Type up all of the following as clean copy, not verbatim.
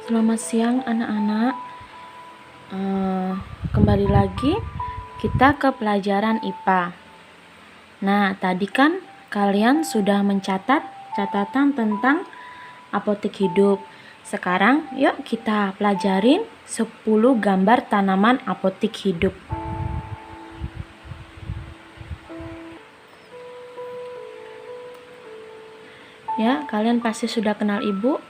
Selamat siang anak-anak. Kembali lagi kita ke pelajaran IPA. Nah, tadi kan kalian sudah mencatat catatan tentang apotek hidup. Sekarang yuk kita pelajarin 10 gambar tanaman apotek hidup. Ya, kalian pasti sudah kenal ibu.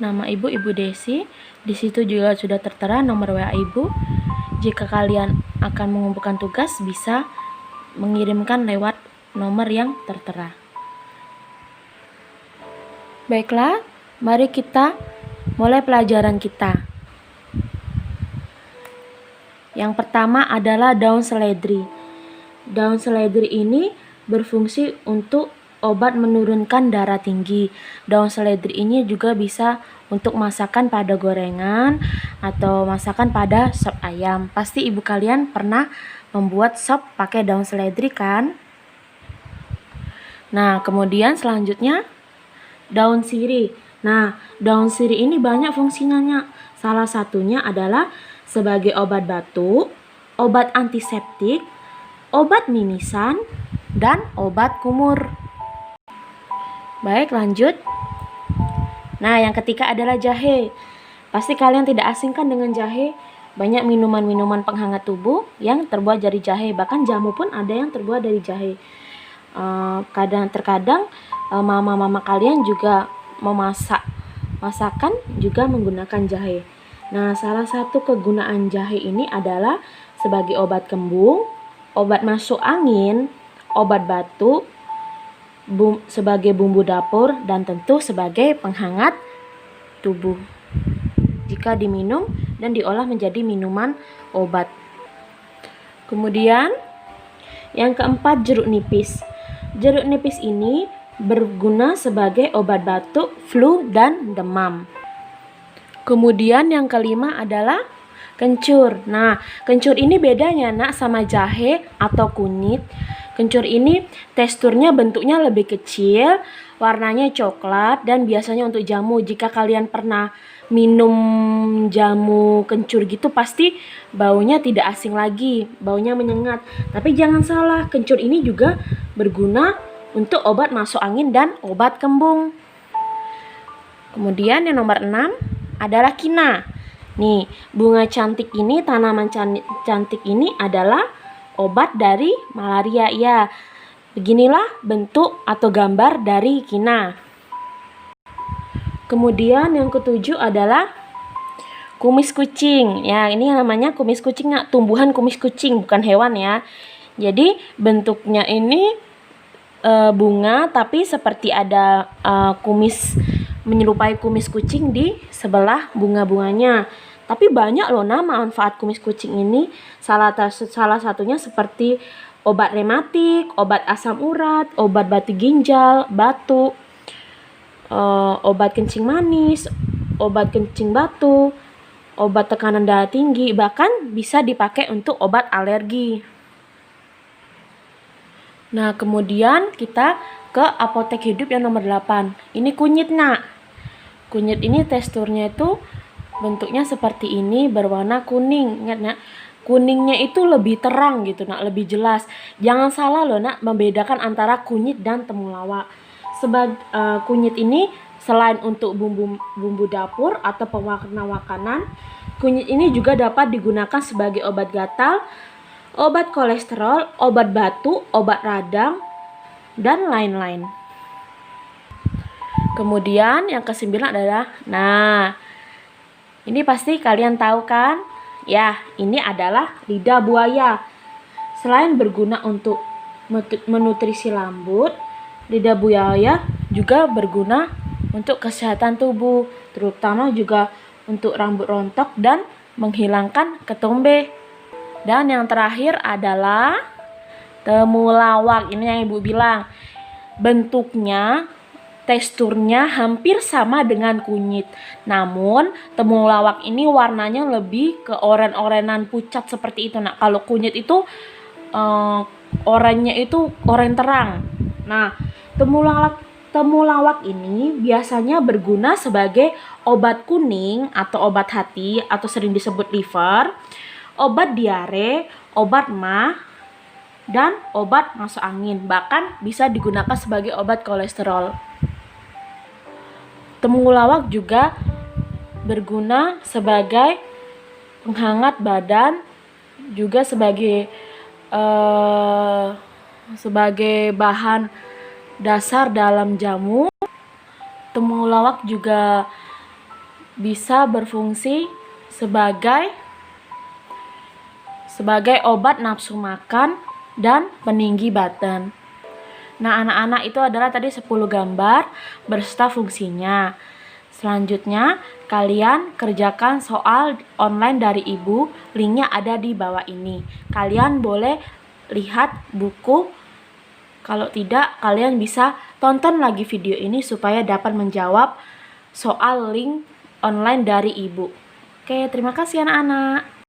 Nama ibu Desi. Di situ juga sudah tertera nomor WA ibu. Jika kalian akan mengumpulkan tugas, bisa mengirimkan lewat nomor yang tertera. Baiklah, mari kita mulai pelajaran kita. Yang pertama adalah daun seledri. Daun seledri ini berfungsi untuk obat menurunkan darah tinggi. Daun seledri ini juga bisa untuk masakan pada gorengan atau masakan pada sop ayam. Pasti ibu kalian pernah membuat sop pakai daun seledri kan? Nah, kemudian selanjutnya daun sirih. Nah, daun sirih ini banyak fungsinya. Salah satunya adalah sebagai obat batuk, obat antiseptik, obat mimisan, dan obat kumur. Baik, lanjut. Nah, yang ketiga adalah jahe. Pasti kalian tidak asing kan dengan jahe? Banyak minuman-minuman penghangat tubuh yang terbuat dari jahe. Bahkan jamu pun ada yang terbuat dari jahe. Terkadang mama-mama kalian juga memasak masakan juga menggunakan jahe. Nah, salah satu kegunaan jahe ini adalah sebagai obat kembung, obat masuk angin, obat batuk, sebagai bumbu dapur, dan tentu sebagai penghangat tubuh jika diminum dan diolah menjadi minuman obat. Kemudian yang keempat, jeruk nipis. Jeruk nipis ini berguna sebagai obat batuk, flu, dan demam. Kemudian yang kelima adalah kencur. Nah, kencur ini bedanya nak sama jahe atau kunyit. Kencur ini teksturnya bentuknya lebih kecil, warnanya coklat, dan biasanya untuk jamu. Jika kalian pernah minum jamu kencur gitu, pasti baunya tidak asing lagi, baunya menyengat. Tapi jangan salah, kencur ini juga berguna untuk obat masuk angin dan obat kembung. Kemudian yang nomor 6 adalah kina. Nih, bunga cantik ini, tanaman cantik ini adalah obat dari malaria. Ya, beginilah bentuk atau gambar dari kina. Kemudian yang ketujuh adalah kumis kucing. Ya, ini namanya kumis kucing, tumbuhan kumis kucing, bukan hewan ya. Jadi bentuknya ini bunga, tapi seperti ada kumis, menyerupai kumis kucing di sebelah bunga-bunganya. Tapi banyak loh manfaat kumis kucing ini. Salah satunya seperti obat rematik, obat asam urat, obat batu ginjal, batuk, obat kencing manis, obat kencing batu, obat tekanan darah tinggi, bahkan bisa dipakai untuk obat alergi. Nah, kemudian kita ke apotek hidup yang nomor 8. Ini kunyit, nak. Kunyit ini teksturnya itu bentuknya seperti ini, berwarna kuning. Ingat, nak, kuningnya itu lebih terang gitu, nak, lebih jelas. Jangan salah loh, nak, membedakan antara kunyit dan temulawak. Kunyit ini selain untuk bumbu dapur atau pewarna makanan, kunyit ini juga dapat digunakan sebagai obat gatal, obat kolesterol, obat batuk, obat radang, dan lain-lain. Kemudian yang ke-9 adalah, nah, ini pasti kalian tahu kan? Ya, ini adalah lidah buaya. Selain berguna untuk menutrisi rambut, lidah buaya juga berguna untuk kesehatan tubuh, terutama juga untuk rambut rontok dan menghilangkan ketombe. Dan yang terakhir adalah temulawak. Ini yang ibu bilang, bentuknya, teksturnya hampir sama dengan kunyit. Namun temulawak ini warnanya lebih ke oren-orenan pucat seperti itu. Nah, kalau kunyit itu orannya itu oren terang. Nah, Temulawak ini biasanya berguna sebagai obat kuning atau obat hati atau sering disebut liver, obat diare, obat MAH, dan obat masuk angin. Bahkan bisa digunakan sebagai obat kolesterol. Temulawak juga berguna sebagai penghangat badan, juga sebagai bahan dasar dalam jamu. Temulawak juga bisa berfungsi sebagai obat nafsu makan dan peninggi badan. Nah, anak-anak, itu adalah tadi 10 gambar berserta fungsinya. Selanjutnya, kalian kerjakan soal online dari ibu, linknya ada di bawah ini. Kalian boleh lihat buku. Kalau tidak, kalian bisa tonton lagi video ini supaya dapat menjawab soal link online dari ibu. Oke, terima kasih anak-anak.